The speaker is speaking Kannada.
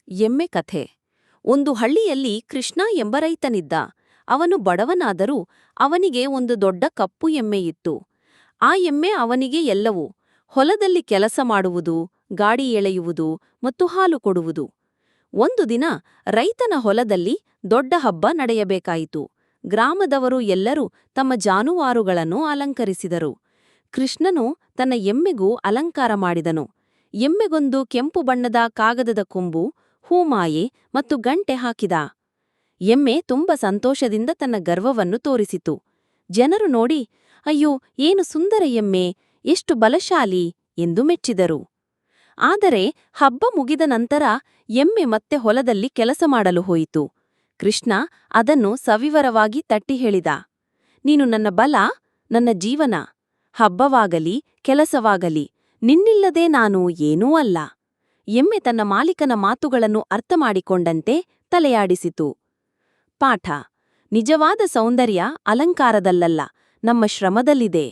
ಎಮ್ಮೆ ಕಥೆ. ಒಂದು ಹಳ್ಳಿಯಲ್ಲಿ ಕೃಷ್ಣ ಎಂಬ ರೈತನಿದ್ದ. ಅವನು ಬಡವನಾದರೂ ಅವನಿಗೆ ಒಂದು ದೊಡ್ಡ ಕಪ್ಪು ಎಮ್ಮೆಯಿತ್ತು. ಆ ಎಮ್ಮೆ ಅವನಿಗೆ ಎಲ್ಲವೂ: ಹೊಲದಲ್ಲಿ ಕೆಲಸ ಮಾಡುವುದು, ಗಾಡಿ ಎಳೆಯುವುದು ಮತ್ತು ಹಾಲು ಕೊಡುವುದು. ಒಂದು ದಿನ ರೈತನ ಹೊಲದಲ್ಲಿ ದೊಡ್ಡ ಹಬ್ಬ ನಡೆಯಬೇಕಾಯಿತು. ಗ್ರಾಮದವರು ಎಲ್ಲರೂ ತಮ್ಮ ಜಾನುವಾರುಗಳನ್ನು ಅಲಂಕರಿಸಿದರು. ಕೃಷ್ಣನು ತನ್ನ ಎಮ್ಮೆಗೂ ಅಲಂಕಾರ ಮಾಡಿದನು. ಎಮ್ಮೆಗೊಂದು ಕೆಂಪು ಬಣ್ಣದ ಕಾಗದದ ಕೊಂಬು, ಹೂಮಾಯೆ ಮತ್ತು ಗಂಟೆ ಹಾಕಿದ. ಎಮ್ಮೆ ತುಂಬ ಸಂತೋಷದಿಂದ ತನ್ನ ಗರ್ವವನ್ನು ತೋರಿಸಿತು. ಜನರು ನೋಡಿ, ಅಯ್ಯೋ, ಏನು ಸುಂದರ ಎಮ್ಮೆ, ಎಷ್ಟು ಬಲಶಾಲಿ ಎಂದು ಮೆಚ್ಚಿದರು. ಆದರೆ ಹಬ್ಬ ಮುಗಿದ ನಂತರ ಎಮ್ಮೆ ಮತ್ತೆ ಹೊಲದಲ್ಲಿ ಕೆಲಸ ಮಾಡಲು ಹೋಯಿತು. ಕೃಷ್ಣ ಅದನ್ನು ಸವಿವರವಾಗಿ ತಟ್ಟಿ ಹೇಳಿದ: ನೀನು ನನ್ನ ಬಲ, ನನ್ನ ಜೀವನ. ಹಬ್ಬವಾಗಲಿ ಕೆಲಸವಾಗಲಿ ನಿನ್ನಿಲ್ಲದೆ ನಾನು ಏನೂ ಅಲ್ಲ. ಎಮ್ಮೆ ತನ್ನ ಮಾಲೀಕನ ಮಾತುಗಳನ್ನು ಅರ್ಥಮಾಡಿಕೊಂಡಂತೆ ತಲೆಯಾಡಿಸಿತು. ಪಾಠ: ನಿಜವಾದ ಸೌಂದರ್ಯ ಅಲಂಕಾರದಲ್ಲಲ್ಲ, ನಮ್ಮ ಶ್ರಮದಲ್ಲಿದೆ.